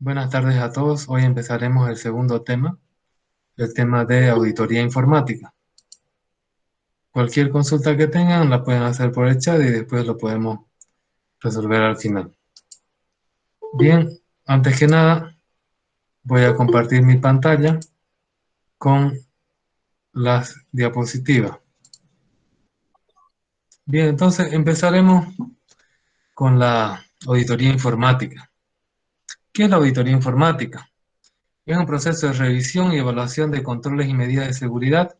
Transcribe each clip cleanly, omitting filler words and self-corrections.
Buenas tardes a todos. Hoy empezaremos el segundo tema, el tema de auditoría informática. Cualquier consulta que tengan la pueden hacer por el chat y después lo podemos resolver al final. Bien, antes que nada voy a compartir mi pantalla con las diapositivas. Bien, entonces empezaremos con la auditoría informática. ¿Qué es la auditoría informática? Es un proceso de revisión y evaluación de controles y medidas de seguridad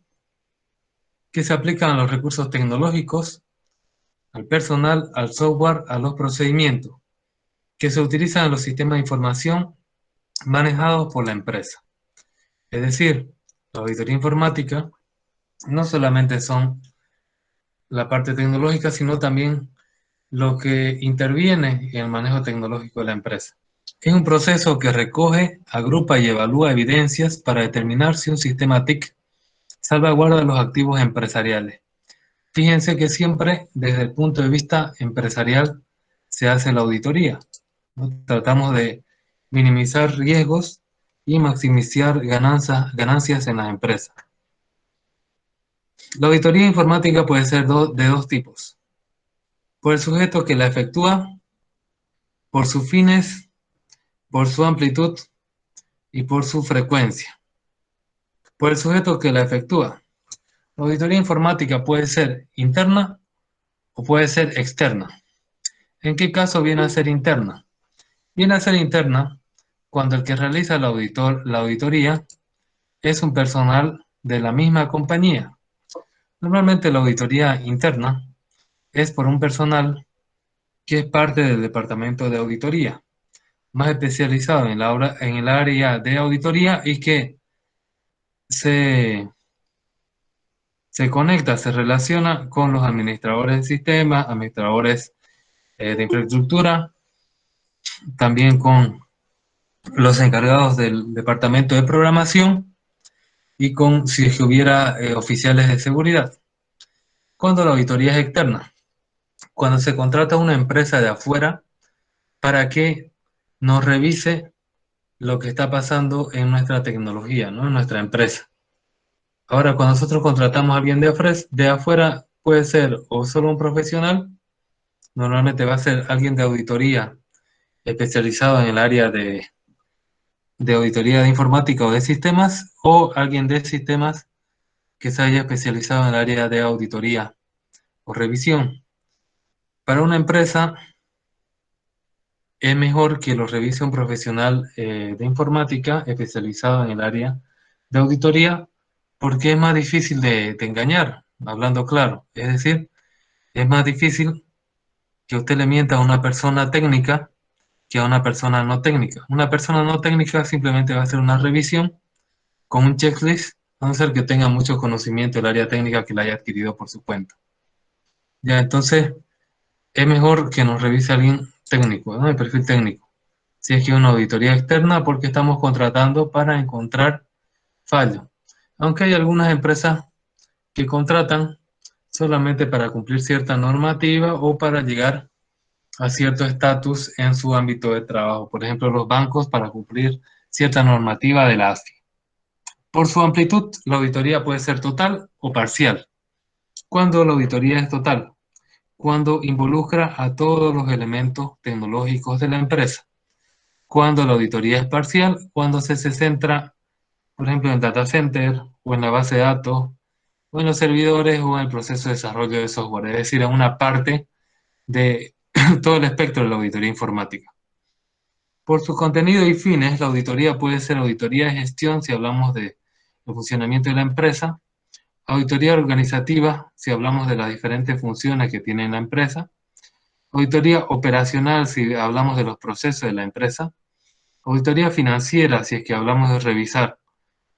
que se aplican a los recursos tecnológicos, al personal, al software, a los procedimientos que se utilizan en los sistemas de información manejados por la empresa. Es decir, la auditoría informática no solamente son la parte tecnológica, sino también lo que interviene en el manejo tecnológico de la empresa. Es un proceso que recoge, agrupa y evalúa evidencias para determinar si un sistema TIC salvaguarda los activos empresariales. Fíjense que siempre desde el punto de vista empresarial se hace la auditoría, ¿no? Tratamos de minimizar riesgos y maximizar ganancias en las empresas. La auditoría informática puede ser de dos tipos. Por el sujeto que la efectúa, por sus fines, por su amplitud y por su frecuencia. Por el sujeto que la efectúa. La auditoría informática puede ser interna o puede ser externa. ¿En qué caso viene a ser interna? Viene a ser interna cuando el que realiza la auditoría es un personal de la misma compañía. Normalmente la auditoría interna es por un personal que es parte del departamento de auditoría, más especializado en el área de auditoría y que se, se conecta, se relaciona con los administradores de sistemas, administradores de infraestructura, también con los encargados del departamento de programación y con si es que hubiera oficiales de seguridad. Cuando la auditoría es externa, cuando se contrata a una empresa de afuera para que nos revise lo que está pasando en nuestra tecnología, ¿no? En nuestra empresa. Ahora, cuando nosotros contratamos a alguien de afuera, puede ser o solo un profesional, normalmente va a ser alguien de auditoría especializado en el área de auditoría de informática o de sistemas, o alguien de sistemas que se haya especializado en el área de auditoría o revisión. Para una empresa es mejor que lo revise un profesional de informática especializado en el área de auditoría porque es más difícil de engañar, hablando claro. Es decir, es más difícil que usted le mienta a una persona técnica que a una persona no técnica. Una persona no técnica simplemente va a hacer una revisión con un checklist, a no ser que tenga mucho conocimiento del área técnica que la haya adquirido por su cuenta. Ya, entonces es mejor que nos revise alguien técnico, ¿no? De perfil técnico. Si es que una auditoría externa, porque estamos contratando para encontrar fallos. Aunque hay algunas empresas que contratan solamente para cumplir cierta normativa o para llegar a cierto estatus en su ámbito de trabajo. Por ejemplo, los bancos para cumplir cierta normativa de la AFI. Por su amplitud, la auditoría puede ser total o parcial. ¿Cuándo la auditoría es total? Cuando involucra a todos los elementos tecnológicos de la empresa. Cuando la auditoría es parcial, cuando se centra, por ejemplo, en el data center o en la base de datos o en los servidores o en el proceso de desarrollo de software, es decir, en una parte de todo el espectro de la auditoría informática. Por su contenido y fines, la auditoría puede ser auditoría de gestión si hablamos de el funcionamiento de la empresa, auditoría organizativa si hablamos de las diferentes funciones que tiene la empresa, auditoría operacional si hablamos de los procesos de la empresa, auditoría financiera si es que hablamos de revisar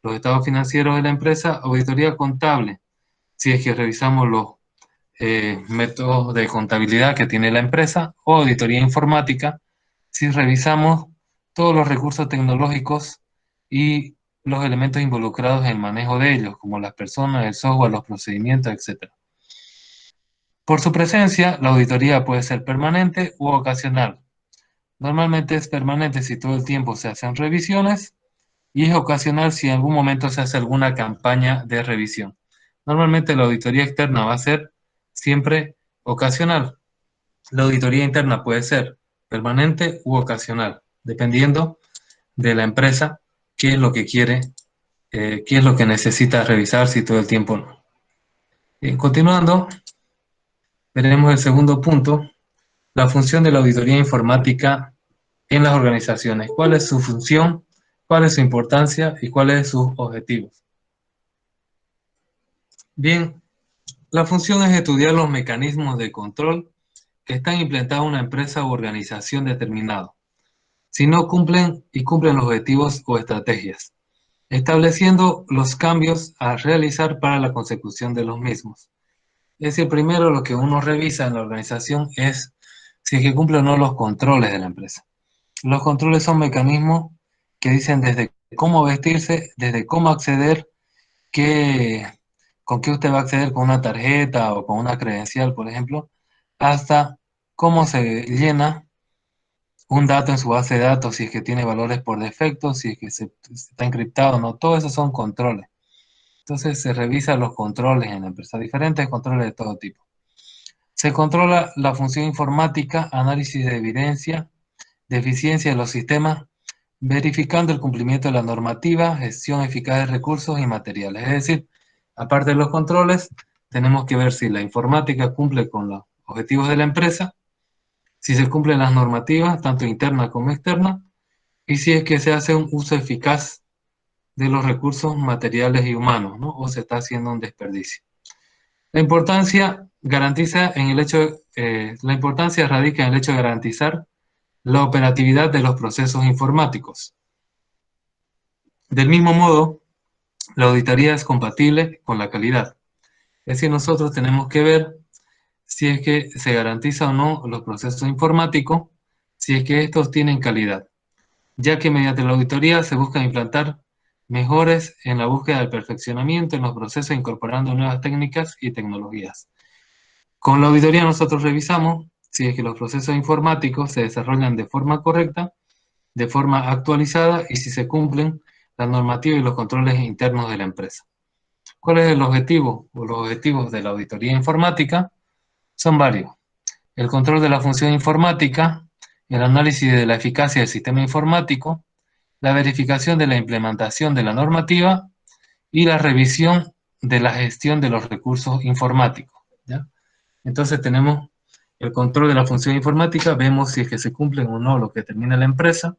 los estados financieros de la empresa, auditoría contable si es que revisamos los métodos de contabilidad que tiene la empresa, o auditoría informática si revisamos todos los recursos tecnológicos y los elementos involucrados en el manejo de ellos, como las personas, el software, los procedimientos, etc. Por su presencia, la auditoría puede ser permanente u ocasional. Normalmente es permanente si todo el tiempo se hacen revisiones y es ocasional si en algún momento se hace alguna campaña de revisión. Normalmente la auditoría externa va a ser siempre ocasional. La auditoría interna puede ser permanente u ocasional, dependiendo de la empresa, qué es lo que quiere, qué es lo que necesita revisar, si todo el tiempo no. Continuando, veremos el segundo punto, la función de la auditoría informática en las organizaciones. ¿Cuál es su función? ¿Cuál es su importancia? ¿Y cuáles son sus objetivos? Bien, la función es estudiar los mecanismos de control que están implementados en una empresa u organización determinada, si no cumplen y cumplen los objetivos o estrategias, estableciendo los cambios a realizar para la consecución de los mismos. Es decir, primero lo que uno revisa en la organización es si es que cumple o no los controles de la empresa. Los controles son mecanismos que dicen desde cómo vestirse, desde cómo acceder, qué, con qué usted va a acceder con una tarjeta o con una credencial, por ejemplo, hasta cómo se llena un dato en su base de datos, si es que tiene valores por defecto, si es que está encriptado o no. Todo eso son controles. Entonces se revisan los controles en la empresa, diferentes controles de todo tipo. Se controla la función informática, análisis de evidencia, de eficiencia de los sistemas, verificando el cumplimiento de la normativa, gestión eficaz de recursos y materiales. Es decir, aparte de los controles, tenemos que ver si la informática cumple con los objetivos de la empresa, si se cumplen las normativas, tanto internas como externas, y si es que se hace un uso eficaz de los recursos materiales y humanos, ¿no? O se está haciendo un desperdicio. La importancia garantiza en el hecho, la importancia radica en el hecho de garantizar la operatividad de los procesos informáticos. Del mismo modo, la auditoría es compatible con la calidad. Es decir, nosotros tenemos que ver si es que se garantiza o no los procesos informáticos, si es que estos tienen calidad, ya que mediante la auditoría se busca implantar mejores en la búsqueda del perfeccionamiento en los procesos, incorporando nuevas técnicas y tecnologías. Con la auditoría nosotros revisamos si es que los procesos informáticos se desarrollan de forma correcta, de forma actualizada y si se cumplen la normativa y los controles internos de la empresa. ¿Cuál es el objetivo o los objetivos de la auditoría informática? Son varios. El control de la función informática, el análisis de la eficacia del sistema informático, la verificación de la implementación de la normativa y la revisión de la gestión de los recursos informáticos, ¿ya? Entonces tenemos el control de la función informática, vemos si es que se cumplen o no lo que determina la empresa.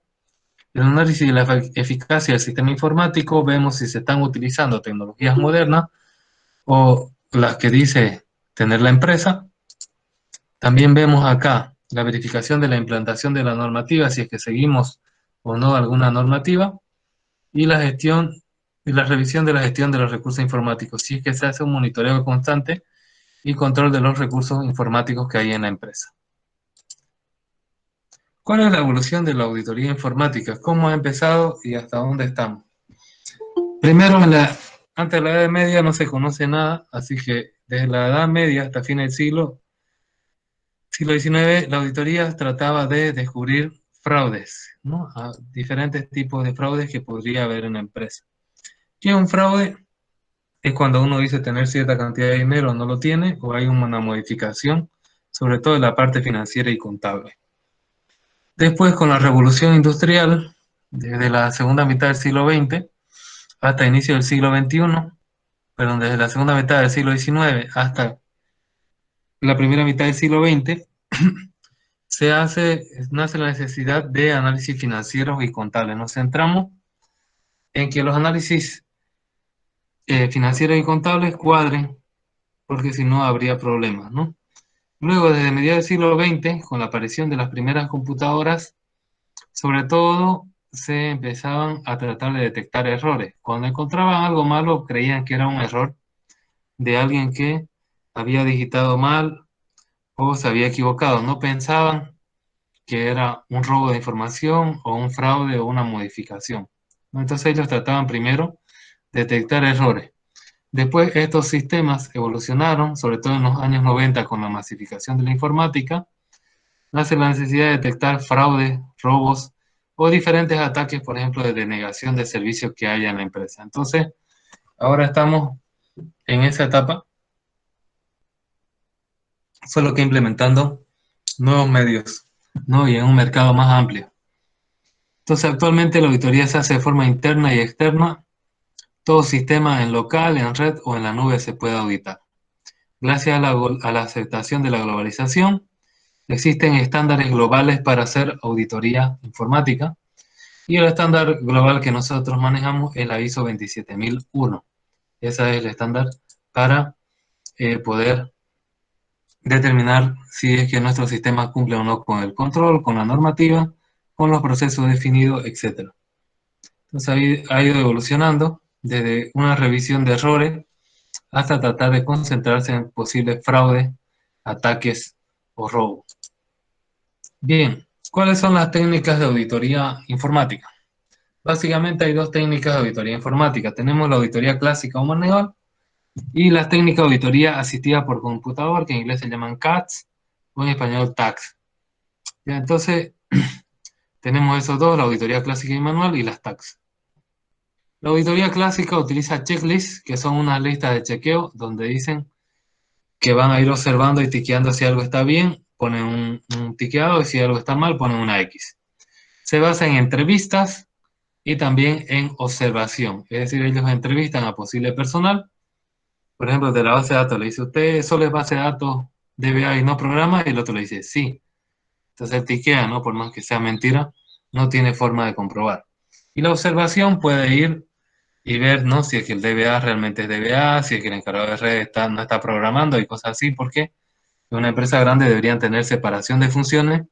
El análisis de la eficacia del sistema informático, vemos si se están utilizando tecnologías modernas o las que dice tener la empresa. También vemos acá la verificación de la implantación de la normativa, si es que seguimos o no alguna normativa, y la gestión y la revisión de la gestión de los recursos informáticos, si es que se hace un monitoreo constante y control de los recursos informáticos que hay en la empresa. ¿Cuál es la evolución de la auditoría informática? ¿Cómo ha empezado y hasta dónde estamos? Primero, antes de la Edad Media no se conoce nada, así que desde la Edad Media hasta fines del siglo XIX, la auditoría trataba de descubrir fraudes, ¿no? A diferentes tipos de fraudes que podría haber en la empresa. ¿Qué es un fraude? Es cuando uno dice tener cierta cantidad de dinero, no lo tiene, o hay una modificación, sobre todo en la parte financiera y contable. Después, con la revolución industrial, desde la segunda mitad del siglo XX hasta inicio del siglo XXI, perdón, desde la segunda mitad del siglo XIX hasta la primera mitad del siglo XX, nace la necesidad de análisis financieros y contables. Nos centramos en que los análisis financieros y contables cuadren, porque si no habría problemas, ¿no? Luego, desde mediados del siglo XX, con la aparición de las primeras computadoras, sobre todo se empezaban a tratar de detectar errores. Cuando encontraban algo malo, creían que era un error de alguien que había digitado mal o se había equivocado. No pensaban que era un robo de información o un fraude o una modificación, ¿no? Entonces ellos trataban primero de detectar errores. Después estos sistemas evolucionaron, sobre todo en los años 90 con la masificación de la informática, nace la necesidad de detectar fraude, robos o diferentes ataques, por ejemplo, de denegación de servicios que haya en la empresa. Entonces, ahora estamos en esa etapa, solo que implementando nuevos medios, ¿no? Y en un mercado más amplio. Entonces, actualmente la auditoría se hace de forma interna y externa. Todo sistema en local, en red o en la nube se puede auditar. Gracias a la aceptación de la globalización, existen estándares globales para hacer auditoría informática y el estándar global que nosotros manejamos es la ISO 27001. Ese es el estándar para poder determinar si es que nuestro sistema cumple o no con el control, con la normativa, con los procesos definidos, etc. Entonces ha ido evolucionando desde una revisión de errores hasta tratar de concentrarse en posibles fraudes, ataques o robos. Bien, ¿cuáles son las técnicas de auditoría informática? Básicamente hay dos técnicas de auditoría informática. Tenemos la auditoría clásica o manual y las técnicas de auditoría asistida por computador, que en inglés se llaman CATS o en español TACS. Ya, entonces, tenemos esos dos, la auditoría clásica y manual y las TACS. La auditoría clásica utiliza checklists, que son unas listas de chequeo donde dicen que van a ir observando y tiqueando si algo está bien, ponen un tiqueado y si algo está mal, ponen una X. Se basa en entrevistas y también en observación, es decir, ellos entrevistan a posible personal. Por ejemplo, de la base de datos le dice, ¿usted solo es base de datos DBA y no programa? Y el otro le dice, sí. Entonces él tiquea, ¿no? Por más que sea mentira, no tiene forma de comprobar. Y la observación puede ir y ver, ¿no? Si es que el DBA realmente es DBA, si es que el encargado de red no está programando y cosas así, porque en una empresa grande deberían tener separación de funciones,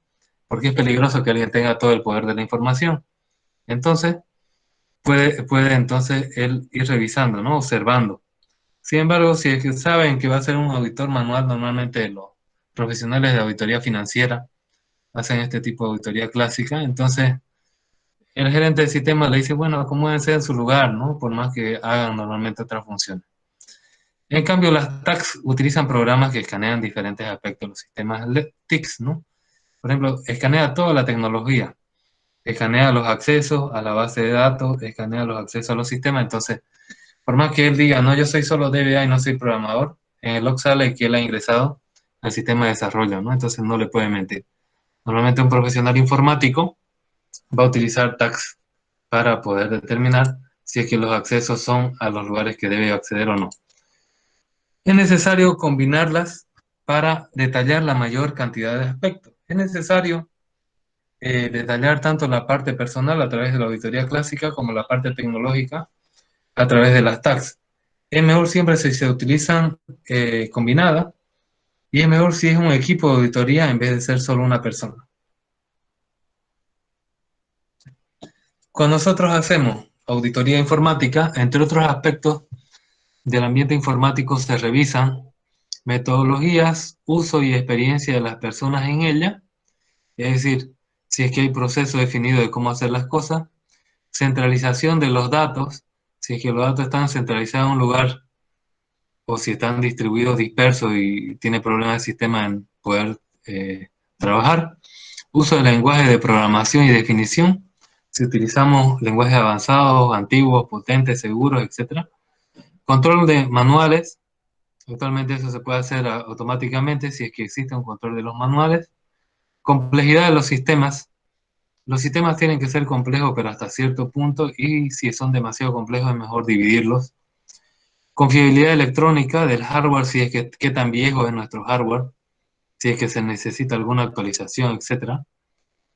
porque es peligroso que alguien tenga todo el poder de la información. Entonces, puede entonces él ir revisando, ¿no? Observando. Sin embargo, si es que saben que va a ser un auditor manual, normalmente los profesionales de auditoría financiera hacen este tipo de auditoría clásica, entonces el gerente del sistema le dice, bueno, acomódense en su lugar, ¿no? Por más que hagan normalmente otras funciones. En cambio, las TACs utilizan programas que escanean diferentes aspectos de los sistemas TICs, ¿no? Por ejemplo, escanea toda la tecnología, escanea los accesos a la base de datos, escanea los accesos a los sistemas. Entonces, por más que él diga, no, yo soy solo DBA y no soy programador, en el log sale que él ha ingresado al sistema de desarrollo, ¿no? Entonces no le puede mentir. Normalmente un profesional informático va a utilizar tags para poder determinar si es que los accesos son a los lugares que debe acceder o no. Es necesario combinarlas para detallar la mayor cantidad de aspectos. Es necesario detallar tanto la parte personal a través de la auditoría clásica como la parte tecnológica a través de las tags. Es mejor siempre si se utilizan combinadas y es mejor si es un equipo de auditoría en vez de ser solo una persona. Cuando nosotros hacemos auditoría informática, entre otros aspectos del ambiente informático se revisan metodologías, uso y experiencia de las personas en ella, es decir, si es que hay proceso definido de cómo hacer las cosas, centralización de los datos, si es que los datos están centralizados en un lugar o si están distribuidos dispersos y tiene problemas el sistema en poder trabajar, uso de lenguaje de programación y definición, si utilizamos lenguajes avanzados, antiguos, potentes, seguros, etc. Control de manuales. Actualmente eso se puede hacer automáticamente si es que existe un control de los manuales. Complejidad de los sistemas. Los sistemas tienen que ser complejos, pero hasta cierto punto, y si son demasiado complejos es mejor dividirlos. Confiabilidad electrónica del hardware, si es que qué tan viejo es nuestro hardware, si es que se necesita alguna actualización, etc.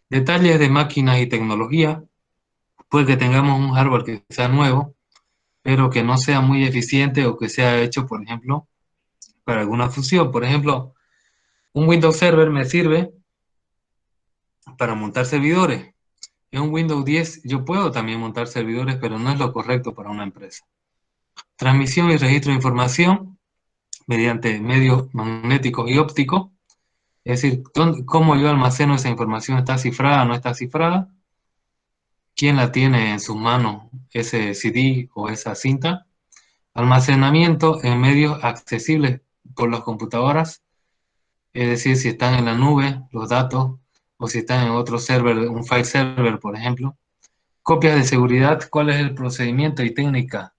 Detalles de máquinas y tecnología. Puede que tengamos un hardware que sea nuevo, pero que no sea muy eficiente o que sea hecho, por ejemplo, para alguna función. Por ejemplo, un Windows Server me sirve para montar servidores. En un Windows 10 yo puedo también montar servidores, pero no es lo correcto para una empresa. Transmisión y registro de información mediante medios magnéticos y ópticos. Es decir, cómo yo almaceno esa información, ¿está cifrada o no está cifrada? ¿Quién la tiene en sus manos, ese CD o esa cinta? Almacenamiento en medios accesibles por las computadoras es decir, si están en la nube los datos o si están en otro server, un file server, por ejemplo. Copias de seguridad, ¿cuál es el procedimiento y técnica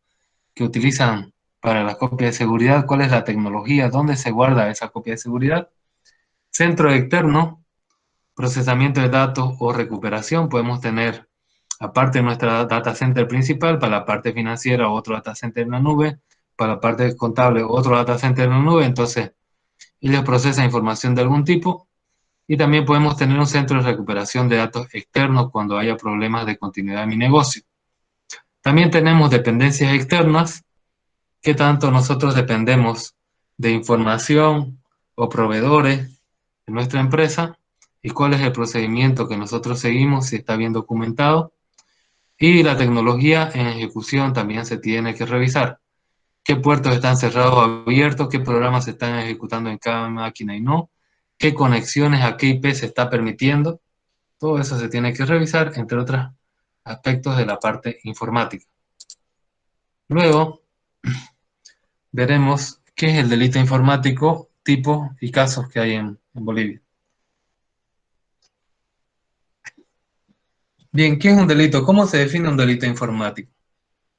que utilizan para las copias de seguridad? ¿Cuál es la tecnología? ¿Dónde se guarda esa copia de seguridad? Centro externo, procesamiento de datos o recuperación. Podemos tener, aparte de nuestra data center principal, para la parte financiera, otro data center en la nube, para la parte contable, otro data center en la nube. Entonces, ellos procesan información de algún tipo. Y también podemos tener un centro de recuperación de datos externos cuando haya problemas de continuidad de mi negocio. También tenemos dependencias externas, que tanto nosotros dependemos de información o proveedores de nuestra empresa y cuál es el procedimiento que nosotros seguimos, si está bien documentado. Y la tecnología en ejecución también se tiene que revisar. ¿Qué puertos están cerrados o abiertos? ¿Qué programas se están ejecutando en cada máquina y no? ¿Qué conexiones a qué IP se está permitiendo? Todo eso se tiene que revisar, entre otros aspectos de la parte informática. Luego veremos qué es el delito informático, tipo y casos que hay en Bolivia. Bien, ¿qué es un delito? ¿Cómo se define un delito informático?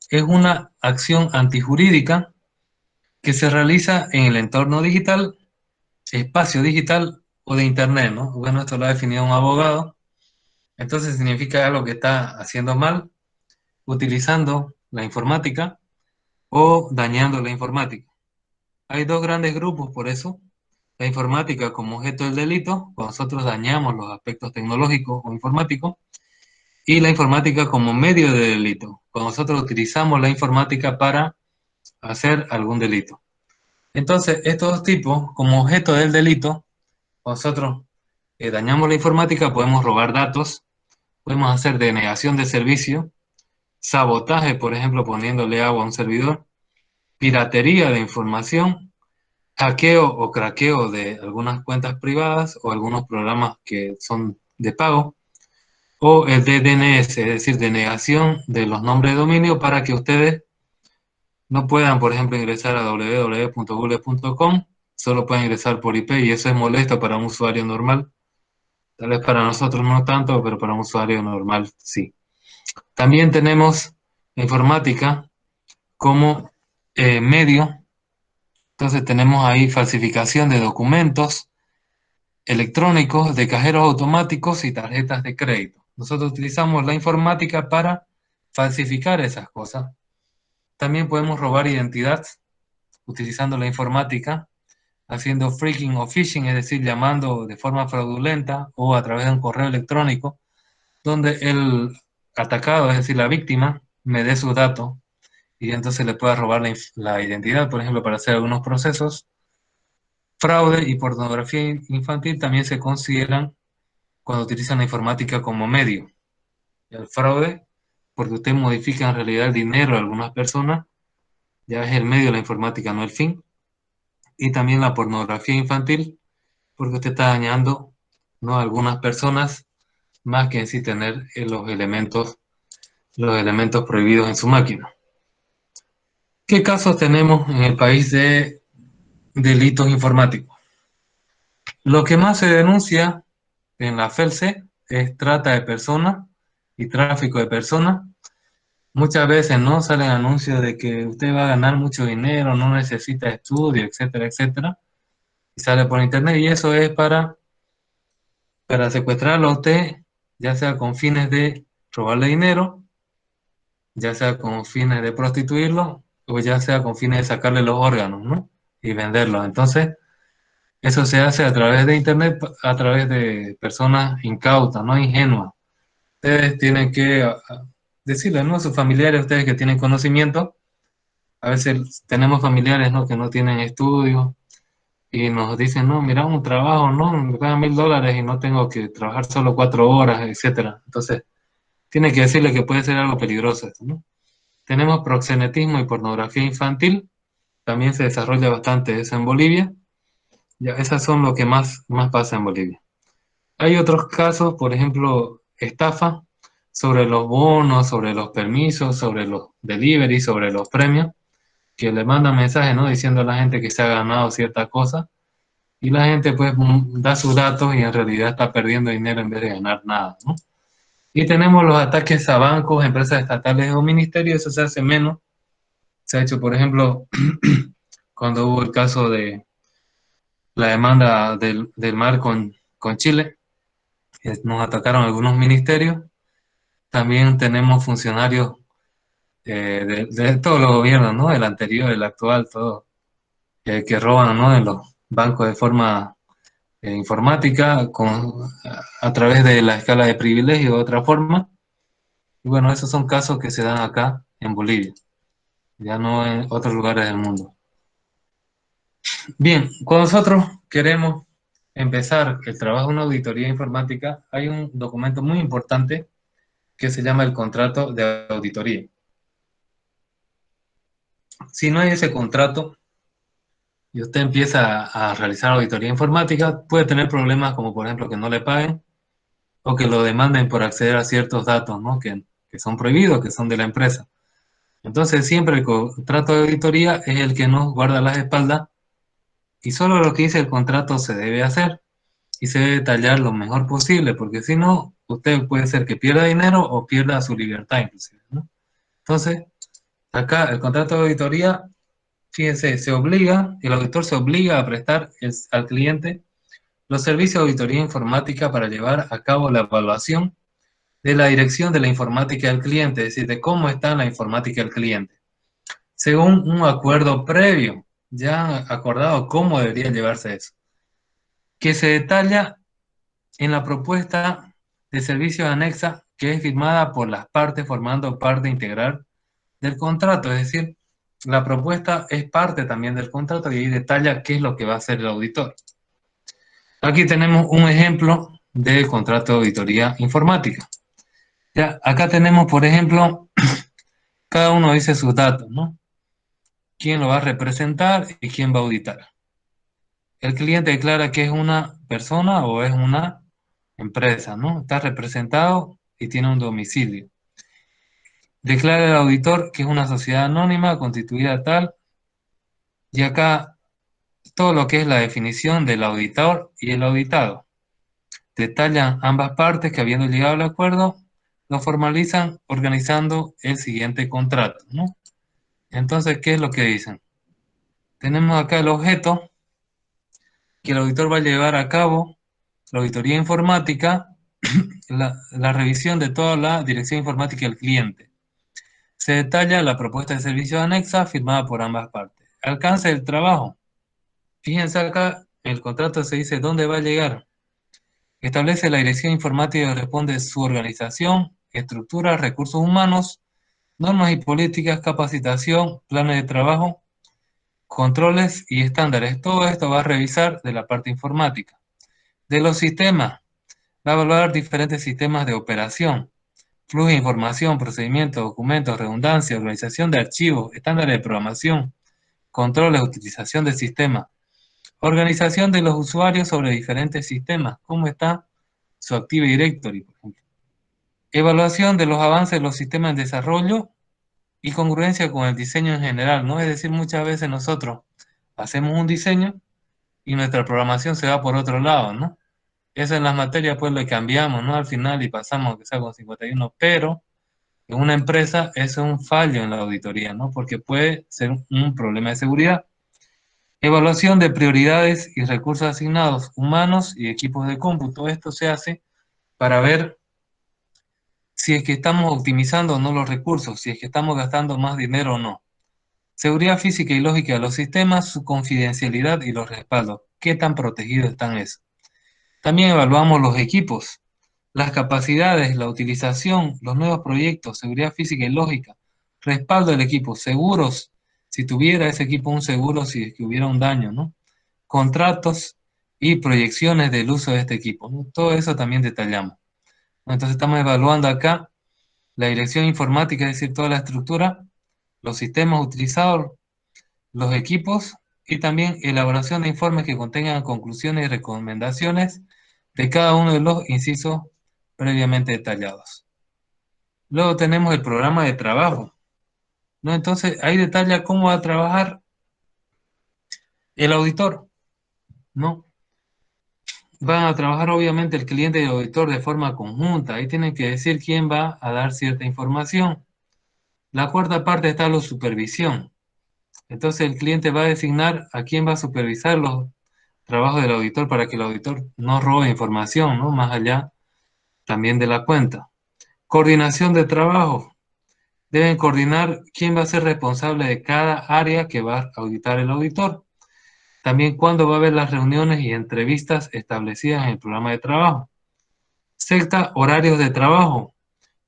Es una acción antijurídica que se realiza en el entorno digital, espacio digital o de Internet, ¿no? Bueno, esto lo ha definido un abogado. Entonces significa algo que está haciendo mal, utilizando la informática o dañando la informática. Hay dos grandes grupos por eso. La informática como objeto del delito, cuando nosotros dañamos los aspectos tecnológicos o informáticos, y la informática como medio de delito, cuando nosotros utilizamos la informática para hacer algún delito. Entonces, estos dos tipos, como objeto del delito, cuando nosotros dañamos la informática, podemos robar datos, podemos hacer denegación de servicio, sabotaje, por ejemplo, poniéndole agua a un servidor, piratería de información, hackeo o craqueo de algunas cuentas privadas o algunos programas que son de pago, o el de DNS, es decir, denegación de los nombres de dominio para que ustedes no puedan, por ejemplo, ingresar a www.google.com, solo pueden ingresar por IP y eso es molesto para un usuario normal. Tal vez para nosotros no tanto, pero para un usuario normal sí. También tenemos la informática como medio. Entonces tenemos ahí falsificación de documentos electrónicos, de cajeros automáticos y tarjetas de crédito. Nosotros utilizamos la informática para falsificar esas cosas. También podemos robar identidad utilizando la informática, haciendo phreaking o phishing, es decir, llamando de forma fraudulenta o a través de un correo electrónico, donde el atacado, es decir, la víctima, me dé sus datos y entonces le pueda robar la identidad, por ejemplo, para hacer algunos procesos. Fraude y pornografía infantil también se consideran cuando utilizan la informática como medio. El fraude, porque usted modifica en realidad el dinero de algunas personas, ya es el medio de la informática, no el fin. Y también la pornografía infantil, porque usted está dañando, ¿no?, a algunas personas más que en sí tener los elementos prohibidos en su máquina. ¿Qué casos tenemos en el país de delitos informáticos? Lo que más se denuncia en la FELCE es trata de personas y tráfico de personas. Muchas veces no salen anuncios de que usted va a ganar mucho dinero, no necesita estudio, etcétera, etcétera. Y sale por internet y eso es para secuestrarlo a usted, ya sea con fines de robarle dinero, ya sea con fines de prostituirlo o ya sea con fines de sacarle los órganos, ¿no? Y venderlos. Entonces, eso se hace a través de internet, a través de personas incautas, no ingenuas. Ustedes tienen que decirle, ¿no?, a sus familiares, ustedes que tienen conocimiento. A veces tenemos familiares, ¿no?, que no tienen estudios y nos dicen, no, mira, un trabajo, ¿no? Me pagan $1000 y no tengo que trabajar solo 4 horas, etcétera. Entonces, tiene que decirle que puede ser algo peligroso esto, ¿no? Tenemos proxenetismo y pornografía infantil. También se desarrolla bastante eso en Bolivia. Ya, esas son lo que más pasa en Bolivia. Hay otros casos, por ejemplo, estafa sobre los bonos, sobre los permisos, sobre los delivery, sobre los premios, que le mandan mensajes, ¿no?, diciendo a la gente que se ha ganado cierta cosa Y la gente pues da sus datos y en realidad está perdiendo dinero en vez de ganar nada, ¿no? Y tenemos los ataques a bancos, empresas estatales o ministerios, eso se hace menos. Se ha hecho, por ejemplo, cuando hubo el caso de la demanda del mar con Chile, nos atacaron algunos ministerios. También tenemos funcionarios de todos los gobiernos, ¿no? El anterior, el actual, todo, que roban, ¿no? En los bancos de forma informática, a través de la escala de privilegio de otra forma. Y bueno, esos son casos que se dan acá en Bolivia, ya no en otros lugares del mundo. Bien, cuando nosotros queremos empezar el trabajo en una auditoría informática, hay un documento muy importante que se llama el contrato de auditoría. Si no hay ese contrato y usted empieza a realizar auditoría informática, puede tener problemas como por ejemplo que no le paguen o que lo demanden por acceder a ciertos datos, ¿no? Que son prohibidos, que son de la empresa. Entonces siempre el contrato de auditoría es el que nos guarda las espaldas y solo lo que dice el contrato se debe hacer y se debe detallar lo mejor posible, porque si no, usted puede ser que pierda dinero o pierda su libertad inclusive, ¿no? Entonces, acá el contrato de auditoría, fíjense, el auditor se obliga a prestar al cliente los servicios de auditoría informática para llevar a cabo la evaluación de la dirección de la informática del cliente, es decir, de cómo está la informática del cliente, según un acuerdo previo, ya acordado cómo debería llevarse eso, que se detalla en la propuesta de servicios anexa que es firmada por las partes formando parte integral del contrato, es decir, la propuesta es parte también del contrato y ahí detalla qué es lo que va a hacer el auditor. Aquí tenemos un ejemplo de contrato de auditoría informática. Ya, acá tenemos, por ejemplo, cada uno dice sus datos, ¿no? Quién lo va a representar y quién va a auditar. El cliente declara que es una persona o es una empresa, ¿no? Está representado y tiene un domicilio. Declara el auditor que es una sociedad anónima constituida tal, y acá todo lo que es la definición del auditor y el auditado. Detallan ambas partes que habiendo llegado al acuerdo, lo formalizan organizando el siguiente contrato, ¿no? Entonces, ¿qué es lo que dicen? Tenemos acá el objeto que el auditor va a llevar a cabo, la auditoría informática, la revisión de toda la dirección informática del cliente. Se detalla la propuesta de servicio anexa firmada por ambas partes. Alcance del trabajo. Fíjense acá, el contrato se dice dónde va a llegar. Establece la dirección informática que responde su organización, estructura, recursos humanos, normas y políticas, capacitación, planes de trabajo, controles y estándares. Todo esto va a revisar de la parte informática. De los sistemas, va a evaluar diferentes sistemas de operación, flujo de información, procedimientos, documentos, redundancia, organización de archivos, estándares de programación, controles, utilización del sistema, organización de los usuarios sobre diferentes sistemas, cómo está su Active Directory, por ejemplo. Evaluación de los avances de los sistemas en desarrollo y congruencia con el diseño en general, ¿no? Es decir, muchas veces nosotros hacemos un diseño y nuestra programación se va por otro lado, ¿no? Eso en las materias pues lo cambiamos, ¿no? Al final y pasamos que sea con 51, pero en una empresa eso es un fallo en la auditoría, ¿no? Porque puede ser un problema de seguridad. Evaluación de prioridades y recursos asignados, humanos y equipos de cómputo. Esto se hace para ver si es que estamos optimizando o no los recursos, si es que estamos gastando más dinero o no. Seguridad física y lógica de los sistemas, su confidencialidad y los respaldos. ¿Qué tan protegidos están esos? También evaluamos los equipos, las capacidades, la utilización, los nuevos proyectos, seguridad física y lógica, respaldo del equipo, seguros, si tuviera ese equipo un seguro, si es que hubiera un daño, ¿no? Contratos y proyecciones del uso de este equipo, ¿no? Todo eso también detallamos. Entonces estamos evaluando acá la dirección informática, es decir, toda la estructura, los sistemas utilizados, los equipos y también elaboración de informes que contengan conclusiones y recomendaciones de cada uno de los incisos previamente detallados. Luego tenemos el programa de trabajo, ¿no? Entonces ahí detalla cómo va a trabajar el auditor, ¿no? van a trabajar obviamente el cliente y el auditor de forma conjunta. Ahí tienen que decir quién va a dar cierta información. La cuarta parte está la supervisión. Entonces el cliente va a designar a quién va a supervisar los trabajos del auditor para que el auditor no robe información, ¿no? Más allá también de la cuenta. Coordinación de trabajo. Deben coordinar quién va a ser responsable de cada área que va a auditar el auditor. También cuándo va a haber las reuniones y entrevistas establecidas en el programa de trabajo. Sexta, horarios de trabajo.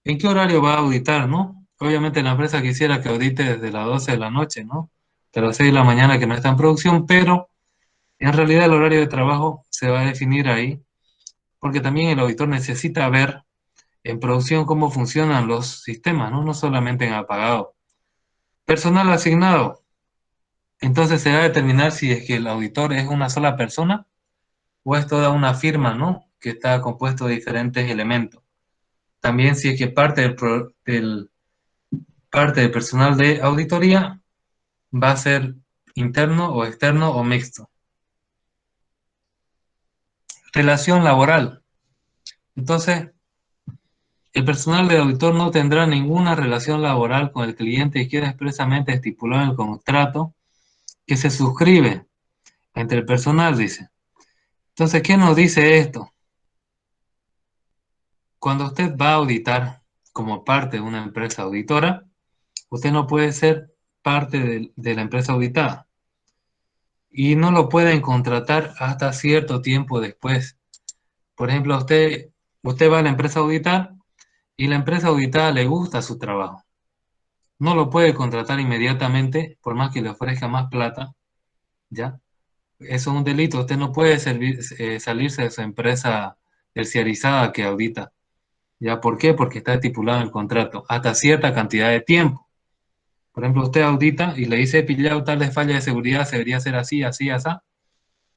¿En qué horario va a auditar, no? Obviamente la empresa quisiera que audite desde las 12 de la noche, ¿no? De las 6 de la mañana que no está en producción, pero en realidad el horario de trabajo se va a definir ahí, porque también el auditor necesita ver en producción cómo funcionan los sistemas, ¿no? No solamente en apagado. Personal asignado. Entonces se va a determinar si es que el auditor es una sola persona o es toda una firma, ¿no? Que está compuesto de diferentes elementos. También si es que parte del personal de auditoría va a ser interno o externo o mixto. Relación laboral. Entonces, el personal de auditor no tendrá ninguna relación laboral con el cliente y queda expresamente estipulado en el contrato que se suscribe entre el personal, dice. Entonces, ¿qué nos dice esto? Cuando usted va a auditar como parte de una empresa auditora, usted no puede ser parte de la empresa auditada y no lo pueden contratar hasta cierto tiempo después. Por ejemplo, usted va a la empresa a auditar y la empresa auditada le gusta su trabajo. No lo puede contratar inmediatamente, por más que le ofrezca más plata, ¿ya? Eso es un delito. Usted no puede salirse de su empresa terciarizada que audita. ¿Ya? ¿Por qué? Porque está estipulado en el contrato, hasta cierta cantidad de tiempo. Por ejemplo, usted audita y le dice, pillado tal de falla de seguridad, se debería hacer así, así, así.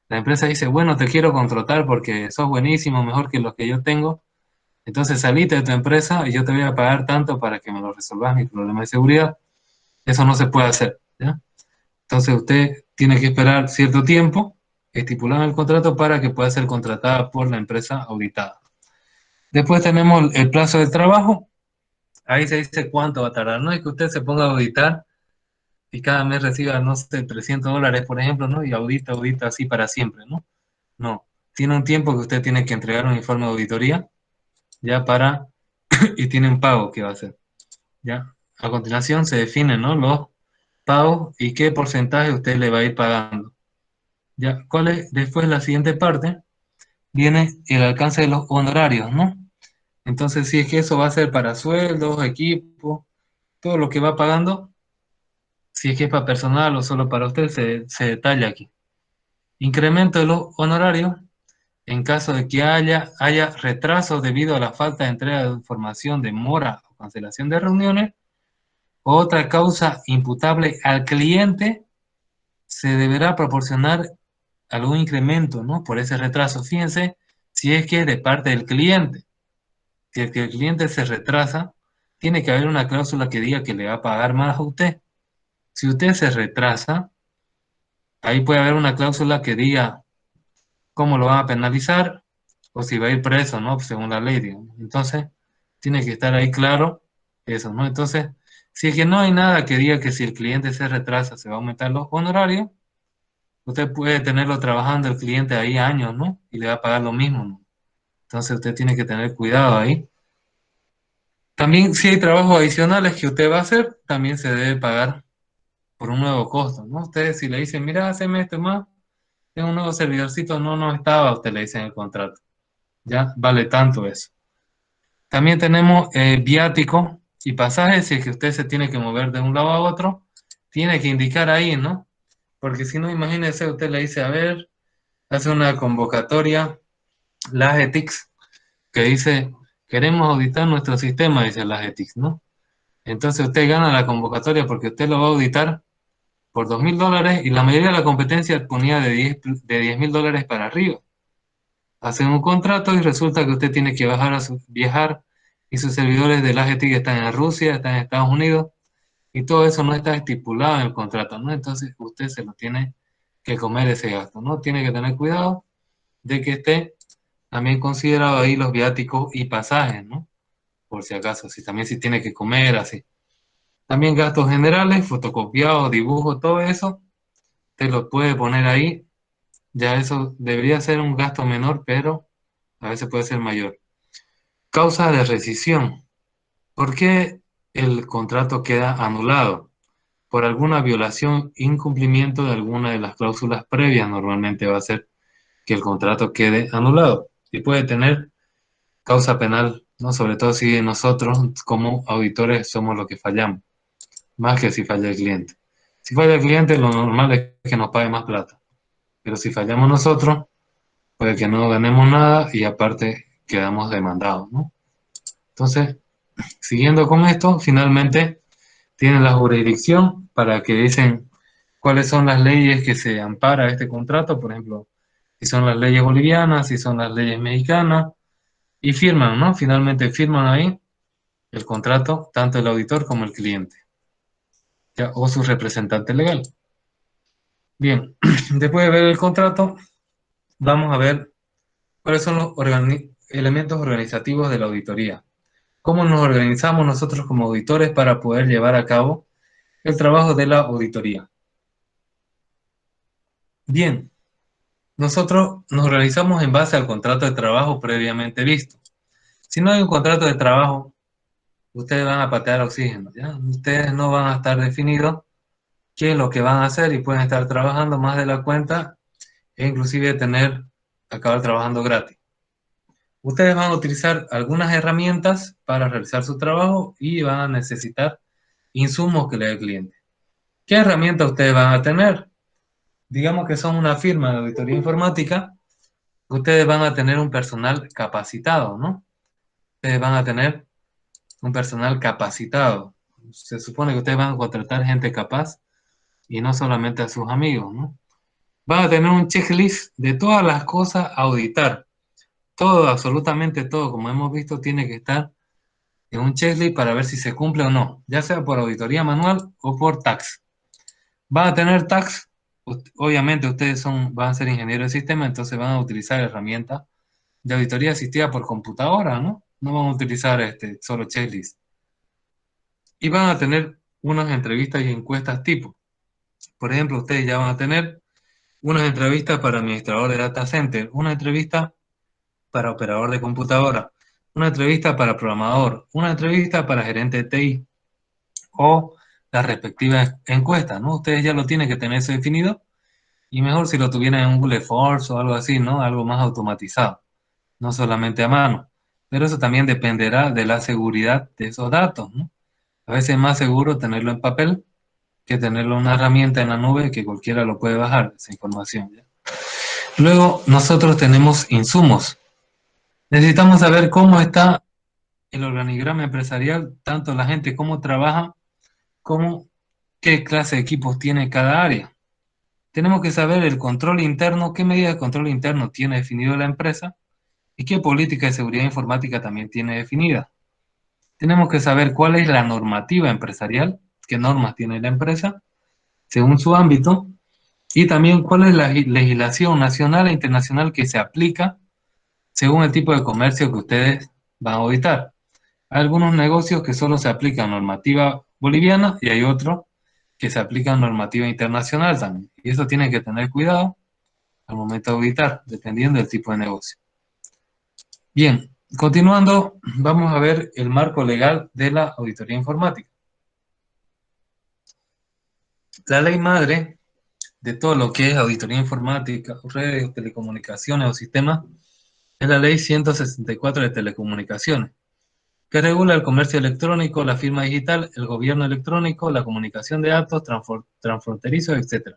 La empresa dice, bueno, te quiero contratar porque sos buenísimo, mejor que los que yo tengo. Entonces salite de tu empresa y yo te voy a pagar tanto para que me lo resolvas mi problema de seguridad. Eso no se puede hacer, ¿ya? Entonces usted tiene que esperar cierto tiempo estipulado en el contrato para que pueda ser contratada por la empresa auditada. Después tenemos el plazo de trabajo. Ahí se dice cuánto va a tardar. No es que usted se ponga a auditar y cada mes reciba, no sé, $300, por ejemplo, ¿no? Y audita así para siempre, ¿no? No. Tiene un tiempo que usted tiene que entregar un informe de auditoría, ya para, y tiene un pago que va a hacer, ¿ya? A continuación se definen, ¿no? Los pagos y qué porcentaje usted le va a ir pagando. ¿Ya? ¿Cuál es? Después la siguiente parte viene el alcance de los honorarios, ¿no? Entonces, si es que eso va a ser para sueldos, equipo, todo lo que va pagando, si es que es para personal o solo para usted, se detalla aquí. Incremento de los honorarios en caso de que haya retrasos debido a la falta de entrega de información, demora o cancelación de reuniones, o otra causa imputable al cliente, se deberá proporcionar algún incremento, ¿no? Por ese retraso. Fíjense si es que es de parte del cliente. Si es que el cliente se retrasa, tiene que haber una cláusula que diga que le va a pagar más a usted. Si usted se retrasa, ahí puede haber una cláusula que diga cómo lo van a penalizar o si va a ir preso, ¿no? Según la ley, digamos. Entonces, tiene que estar ahí claro eso, ¿no? Entonces, si es que no hay nada que diga que si el cliente se retrasa se va a aumentar los honorarios, usted puede tenerlo trabajando el cliente ahí años, ¿no? Y le va a pagar lo mismo, ¿no? Entonces, usted tiene que tener cuidado ahí. También, si hay trabajos adicionales que usted va a hacer, también se debe pagar por un nuevo costo, ¿no? Ustedes si le dicen, mira, haceme esto más, tengo un nuevo servidorcito, no estaba, usted le dice en el contrato. Ya vale tanto eso. También tenemos viático y pasajes, si es que usted se tiene que mover de un lado a otro, tiene que indicar ahí, ¿no? Porque si no, imagínese, usted le dice, a ver, hace una convocatoria, las ETICS, que dice, queremos auditar nuestro sistema, dice las ETICS, ¿no? Entonces usted gana la convocatoria porque usted lo va a auditar por $2.000 y la mayoría de la competencia ponía de $10.000 para arriba. Hacen un contrato y resulta que usted tiene que viajar y sus servidores de la AGT están en Rusia, están en Estados Unidos y todo eso no está estipulado en el contrato, ¿no? Entonces usted se lo tiene que comer ese gasto, ¿no? Tiene que tener cuidado de que esté También considerado ahí los viáticos y pasajes, ¿no? Por si acaso, si tiene que comer, así. También gastos generales, fotocopiados, dibujos, todo eso, te lo puede poner ahí. Ya eso debería ser un gasto menor, pero a veces puede ser mayor. Causa de rescisión. ¿Por qué el contrato queda anulado? Por alguna violación, incumplimiento de alguna de las cláusulas previas, normalmente va a ser que el contrato quede anulado. Y puede tener causa penal, ¿no? Sobre todo si nosotros como auditores somos los que fallamos, más que si falla el cliente. Si falla el cliente, lo normal es que nos pague más plata. Pero si fallamos nosotros, puede que no ganemos nada y aparte quedamos demandados, ¿no? Entonces, siguiendo con esto, finalmente tienen la jurisdicción para que dicen cuáles son las leyes que se ampara este contrato, por ejemplo, si son las leyes bolivianas, si son las leyes mexicanas, y firman, ¿no? Finalmente firman ahí el contrato, tanto el auditor como el cliente, ¿ya? O su representante legal. Bien, después de ver el contrato, vamos a ver cuáles son los elementos organizativos de la auditoría. ¿Cómo nos organizamos nosotros como auditores para poder llevar a cabo el trabajo de la auditoría? Bien, nosotros nos organizamos en base al contrato de trabajo previamente visto. Si no hay un contrato de trabajo, ustedes van a patear oxígeno, ¿ya? Ustedes no van a estar definidos qué es lo que van a hacer y pueden estar trabajando más de la cuenta e inclusive acabar trabajando gratis. Ustedes van a utilizar algunas herramientas para realizar su trabajo y van a necesitar insumos que le dé el cliente. ¿Qué herramientas ustedes van a tener? Digamos que son una firma de auditoría informática, ustedes van a tener un personal capacitado, ¿no? Ustedes van a tener un personal capacitado. Se supone que ustedes van a contratar gente capaz y no solamente a sus amigos, ¿no? Van a tener un checklist de todas las cosas a auditar. Todo, absolutamente todo, como hemos visto, tiene que estar en un checklist para ver si se cumple o no, ya sea por auditoría manual o por tax. Van a tener tax, obviamente ustedes van a ser ingenieros de sistema, entonces van a utilizar herramientas de auditoría asistida por computadora, ¿no? No van a utilizar solo checklist. Y van a tener unas entrevistas y encuestas tipo. Por ejemplo, ustedes ya van a tener unas entrevistas para administrador de data center, una entrevista para operador de computadora, una entrevista para programador, una entrevista para gerente de TI o las respectivas encuestas, ¿no? Ustedes ya lo tienen que tener eso definido y mejor si lo tuvieran en Google Force o algo así, ¿no? Algo más automatizado, no solamente a mano. Pero eso también dependerá de la seguridad de esos datos, ¿no? A veces es más seguro tenerlo en papel que tenerlo en una herramienta en la nube que cualquiera lo puede bajar, esa información, ¿ya? Luego, nosotros tenemos insumos. Necesitamos saber cómo está el organigrama empresarial, tanto la gente cómo trabaja, como qué clase de equipos tiene cada área. Tenemos que saber el control interno, qué medida de control interno tiene definido la empresa y qué política de seguridad informática también tiene definida. Tenemos que saber cuál es la normativa empresarial, qué normas tiene la empresa según su ámbito y también cuál es la legislación nacional e internacional que se aplica según el tipo de comercio que ustedes van a auditar. Hay algunos negocios que solo se aplican normativa boliviana y hay otros que se aplican normativa internacional también. Y eso tiene que tener cuidado al momento de auditar, dependiendo del tipo de negocio. Bien, continuando, vamos a ver el marco legal de la auditoría informática. La ley madre de todo lo que es auditoría informática, redes, telecomunicaciones o sistemas es la ley 164 de telecomunicaciones, que regula el comercio electrónico, la firma digital, el gobierno electrónico, la comunicación de datos transfronterizos, etc.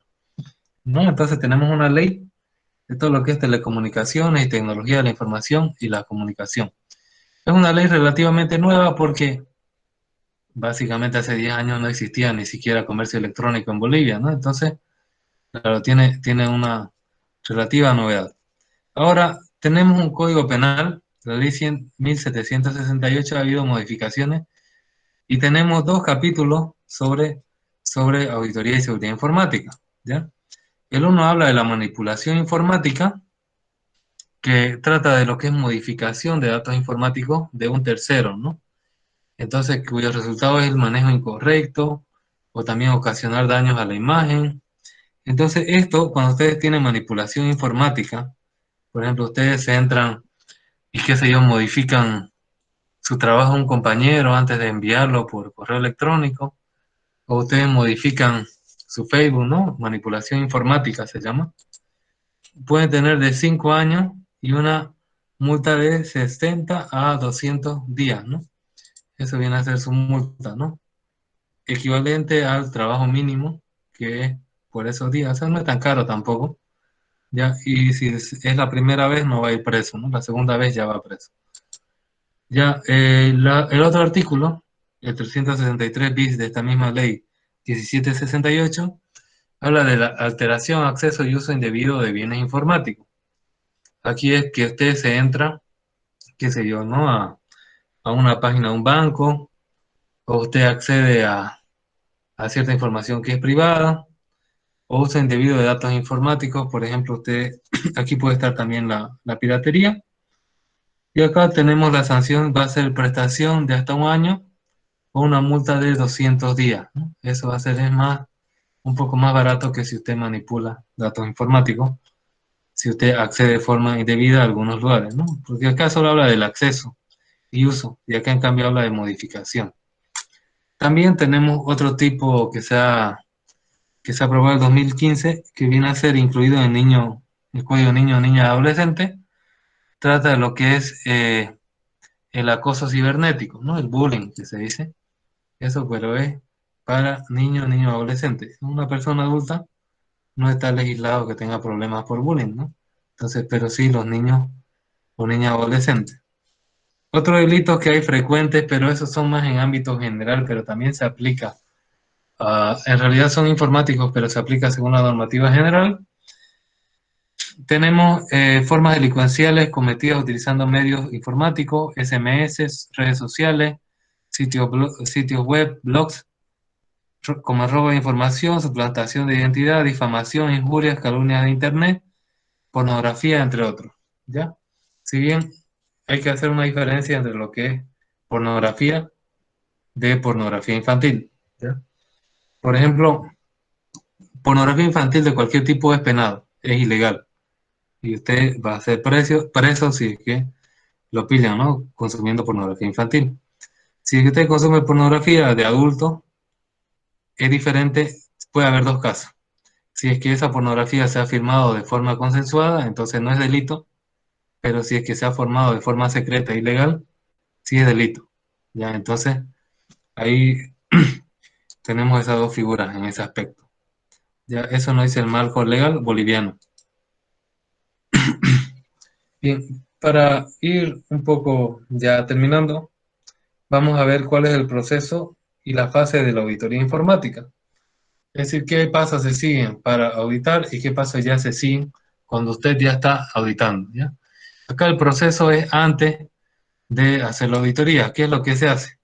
¿No? Entonces tenemos una ley de todo lo que es telecomunicaciones y tecnología de la información y la comunicación. Es una ley relativamente nueva porque básicamente hace 10 años no existía ni siquiera comercio electrónico en Bolivia, ¿no? Entonces, claro, tiene una relativa novedad. Ahora, tenemos un código penal, la ley 1768, ha habido modificaciones y tenemos dos capítulos sobre auditoría y seguridad informática, ¿ya? El uno habla de la manipulación informática que trata de lo que es modificación de datos informáticos de un tercero, ¿no? Entonces, cuyo resultado es el manejo incorrecto o también ocasionar daños a la imagen. Entonces, esto, cuando ustedes tienen manipulación informática, por ejemplo, ustedes entran y qué sé yo, modifican su trabajo a un compañero antes de enviarlo por correo electrónico, o ustedes modifican su Facebook, ¿no? Manipulación informática se llama. Pueden tener de 5 años y una multa de 60 a 200 días, ¿no? Eso viene a ser su multa, ¿no? Equivalente al trabajo mínimo que es por esos días. O sea, no es tan caro tampoco, ¿ya? Y si es la primera vez, no va a ir preso, ¿no? La segunda vez ya va preso. Ya, el otro artículo, el 363 bis de esta misma ley 1768, habla de la alteración, acceso y uso indebido de bienes informáticos. Aquí es que usted se entra, qué sé yo, ¿no? A una página de un banco, o usted accede a cierta información que es privada, o uso indebido de datos informáticos. Por ejemplo, usted, aquí puede estar también la piratería. Y acá tenemos la sanción, va a ser prestación de hasta un año o una multa de 200 días, ¿no? Eso va a ser un poco más barato que si usted manipula datos informáticos, si usted accede de forma indebida a algunos lugares, ¿no? Porque acá solo habla del acceso y uso, y acá en cambio habla de modificación. También tenemos otro tipo que se aprobó en el 2015, que viene a ser incluido en el Código Niño, Niña, Adolescente. Trata de lo que es el acoso cibernético, ¿no? El bullying, que se dice. Eso, pero es para niños, niños, adolescentes. Una persona adulta no está legislado que tenga problemas por bullying, ¿no? Entonces, pero sí los niños o niñas adolescentes. Otros delitos que hay frecuentes, pero esos son más en ámbito general, pero también se aplica. En realidad son informáticos, pero se aplica según la normativa general. Tenemos formas delincuenciales cometidas utilizando medios informáticos, SMS, redes sociales, sitios web, blogs, como robo de información, suplantación de identidad, difamación, injurias, calumnias de Internet, pornografía, entre otros. ¿Ya? Si bien hay que hacer una diferencia entre lo que es pornografía de pornografía infantil. ¿Ya? Por ejemplo, pornografía infantil de cualquier tipo es penado, es ilegal. Y usted va a ser preso si es que lo pillan, ¿no? Consumiendo pornografía infantil. Si es que usted consume pornografía de adulto, es diferente, puede haber dos casos. Si es que esa pornografía se ha firmado de forma consensuada, entonces no es delito, pero si es que se ha formado de forma secreta e ilegal, sí es delito. Ya, entonces ahí tenemos esas dos figuras en ese aspecto. Ya, eso no dice el marco legal boliviano. Bien, para ir un poco ya terminando, vamos a ver cuál es el proceso y la fase de la auditoría informática. Es decir, qué pasos se siguen para auditar y qué pasos ya se siguen cuando usted ya está auditando, ¿ya? Acá el proceso es antes de hacer la auditoría. ¿Qué es lo que se hace?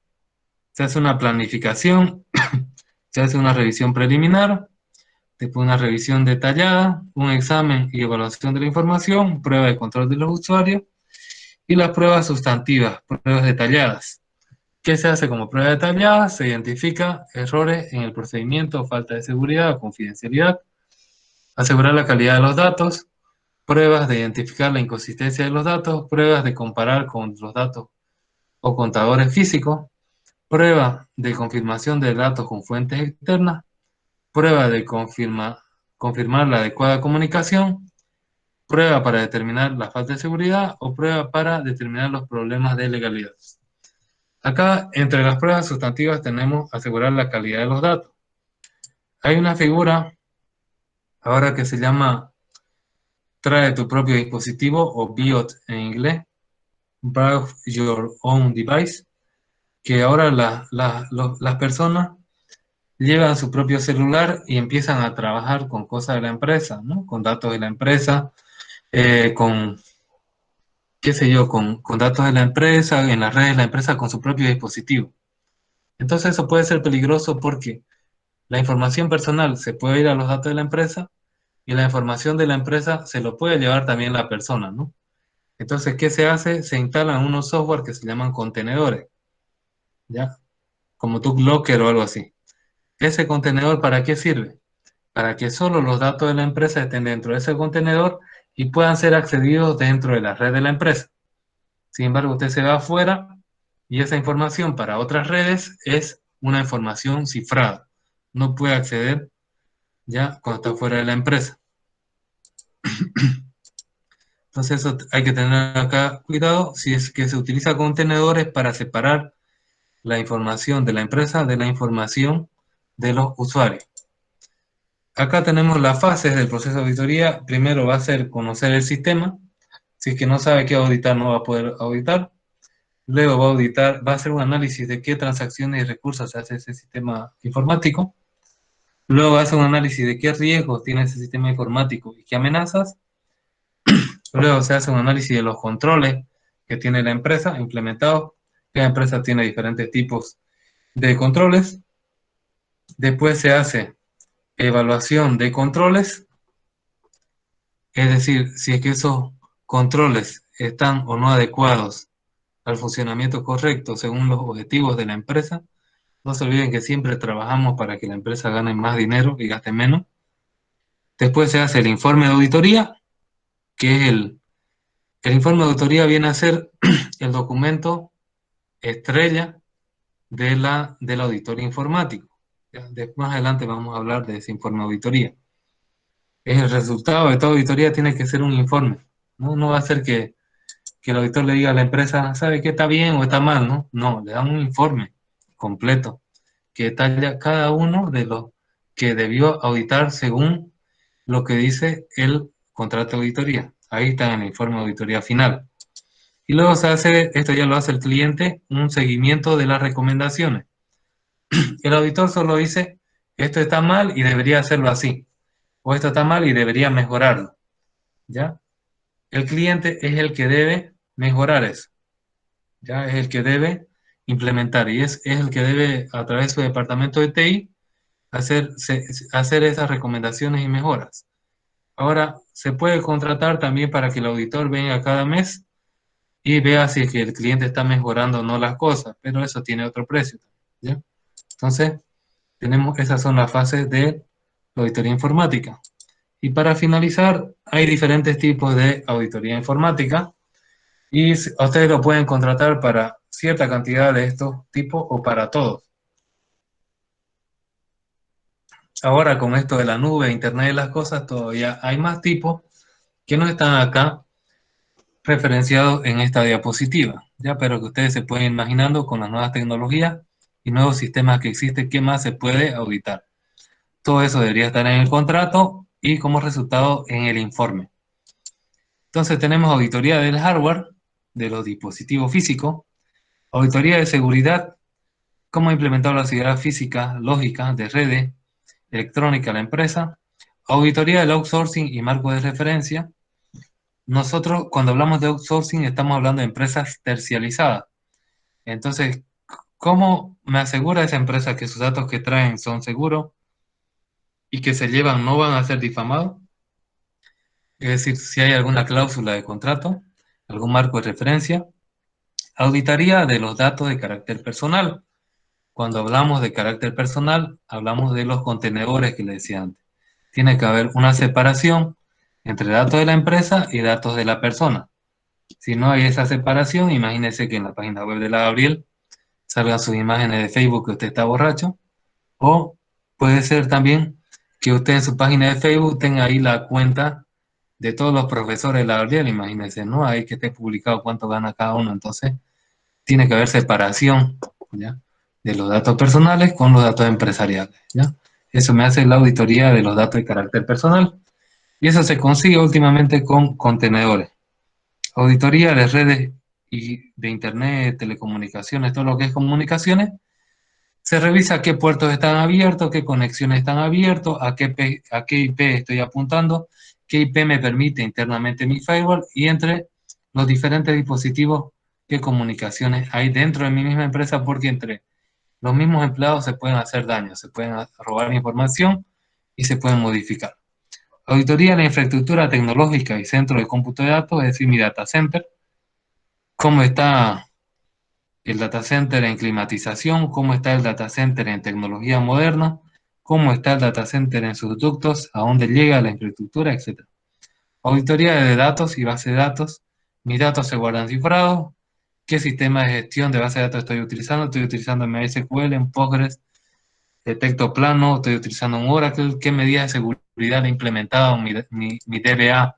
Se hace una planificación, se hace una revisión preliminar, después una revisión detallada, un examen y evaluación de la información, prueba de control de los usuarios y las pruebas sustantivas, pruebas detalladas. ¿Qué se hace como prueba detallada? Se identifica errores en el procedimiento, falta de seguridad o confidencialidad, asegurar la calidad de los datos, pruebas de identificar la inconsistencia de los datos, pruebas de comparar con los datos o contadores físicos, prueba de confirmación de datos con fuentes externas, prueba de confirmar la adecuada comunicación, prueba para determinar la falta de seguridad o prueba para determinar los problemas de legalidad. Acá, entre las pruebas sustantivas, tenemos asegurar la calidad de los datos. Hay una figura ahora que se llama trae tu propio dispositivo o BIOD en inglés, Bring Your Own Device, que ahora las personas llevan su propio celular y empiezan a trabajar con cosas de la empresa, ¿no? Con datos de la empresa, con, qué sé yo, con datos de la empresa, en las redes de la empresa, con su propio dispositivo. Entonces eso puede ser peligroso porque la información personal se puede ir a los datos de la empresa y la información de la empresa se lo puede llevar también la persona, ¿no? Entonces, ¿qué se hace? Se instalan unos software que se llaman contenedores, ¿ya? Como Locker o algo así. ¿Ese contenedor para qué sirve? Para que solo los datos de la empresa estén dentro de ese contenedor y puedan ser accedidos dentro de la red de la empresa. Sin embargo, usted se va afuera y esa información para otras redes es una información cifrada. No puede acceder ya cuando está fuera de la empresa. Entonces eso hay que tener acá cuidado si es que se utiliza contenedores para separar la información de la empresa de la información de los usuarios. Acá tenemos las fases del proceso de auditoría. Primero va a ser conocer el sistema. Si es que no sabe qué auditar, no va a poder auditar. Luego va a auditar, va a hacer un análisis de qué transacciones y recursos hace ese sistema informático. Luego va a hacer un análisis de qué riesgos tiene ese sistema informático y qué amenazas. Luego se hace un análisis de los controles que tiene la empresa implementados. Cada empresa tiene diferentes tipos de controles. Después se hace evaluación de controles, es decir, si es que esos controles están o no adecuados al funcionamiento correcto según los objetivos de la empresa. No se olviden que siempre trabajamos para que la empresa gane más dinero y gaste menos. Después se hace el informe de auditoría, que es el informe de auditoría viene a ser el documento estrella del auditor informático. Ya, más adelante vamos a hablar de ese informe de auditoría. Es el resultado de toda auditoría, tiene que ser un informe. No va a ser que el auditor le diga a la empresa, ¿sabe qué está bien o está mal? No, le dan un informe completo que detalla cada uno de los que debió auditar según lo que dice el contrato de auditoría. Ahí está en el informe de auditoría final. Y luego se hace, esto ya lo hace el cliente, un seguimiento de las recomendaciones. El auditor solo dice, esto está mal y debería hacerlo así, o esto está mal y debería mejorarlo, ¿ya? El cliente es el que debe mejorar eso, ¿ya? Es el que debe implementar y es el que debe, a través de su departamento de TI, hacer esas recomendaciones y mejoras. Ahora, se puede contratar también para que el auditor venga cada mes y vea si es que el cliente está mejorando o no las cosas, pero eso tiene otro precio, ¿ya? Entonces, esas son las fases de la auditoría informática. Y para finalizar, hay diferentes tipos de auditoría informática y ustedes lo pueden contratar para cierta cantidad de estos tipos o para todos. Ahora con esto de la nube, Internet de las cosas, todavía hay más tipos que no están acá referenciados en esta diapositiva, ya, pero que ustedes se pueden imaginando con las nuevas tecnologías y nuevos sistemas que existen, qué más se puede auditar. Todo eso debería estar en el contrato y como resultado en el informe. Entonces tenemos auditoría del hardware, de los dispositivos físicos, auditoría de seguridad, cómo implementar la seguridad física, lógica, de redes, electrónica a la empresa, auditoría del outsourcing y marco de referencia. Nosotros cuando hablamos de outsourcing estamos hablando de empresas tercializadas. Entonces, ¿cómo me asegura esa empresa que sus datos que traen son seguros y que se llevan no van a ser difamados? Es decir, si hay alguna cláusula de contrato, algún marco de referencia. Auditoría de los datos de carácter personal. Cuando hablamos de carácter personal, hablamos de los contenedores que le decía antes. Tiene que haber una separación entre datos de la empresa y datos de la persona. Si no hay esa separación, imagínese que en la página web de la Gabriel salgan sus imágenes de Facebook que usted está borracho, o puede ser también que usted en su página de Facebook tenga ahí la cuenta de todos los profesores de la Gabriel, imagínese, ¿no? Ahí que esté publicado cuánto gana cada uno, entonces tiene que haber separación, ¿ya? De los datos personales con los datos empresariales, ¿ya? Eso me hace la auditoría de los datos de carácter personal y eso se consigue últimamente con contenedores. Auditoría de redes y de internet, telecomunicaciones, todo lo que es comunicaciones. Se revisa qué puertos están abiertos, qué conexiones están abiertos, a qué IP estoy apuntando, qué IP me permite internamente mi firewall y entre los diferentes dispositivos qué comunicaciones hay dentro de mi misma empresa, porque entre los mismos empleados se pueden hacer daños, se pueden robar información y se pueden modificar. Auditoría de la infraestructura tecnológica y centro de cómputo de datos, es decir, mi data center. cómo está el data center en climatización, cómo está el data center en tecnología moderna, cómo está el data center en sus ductos, a dónde llega la infraestructura, etc. Auditoría de datos y base de datos. Mis datos se guardan cifrados. ¿Qué sistema de gestión de base de datos estoy utilizando? Estoy utilizando MySQL, en Postgres, detecto plano, estoy utilizando un Oracle. ¿Qué medidas de seguridad he implementado en mi DBA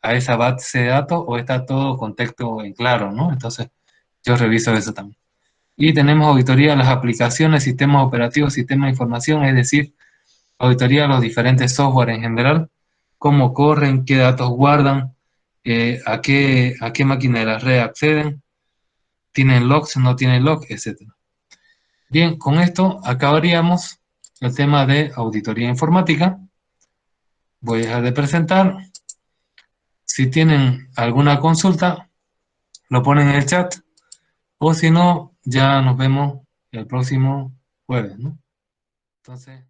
a esa base de datos? ¿O está todo con texto en claro, ¿no? Entonces, yo reviso eso también. Y tenemos auditoría de las aplicaciones, sistemas operativos, sistemas de información, es decir, auditoría de los diferentes software en general, cómo corren, qué datos guardan, a qué máquina de la red acceden, tienen logs, no tienen logs, etcétera. Bien, con esto acabaríamos el tema de auditoría informática. Voy a dejar de presentar. Si tienen alguna consulta, lo ponen en el chat, o si no, ya nos vemos el próximo jueves, ¿no? Entonces...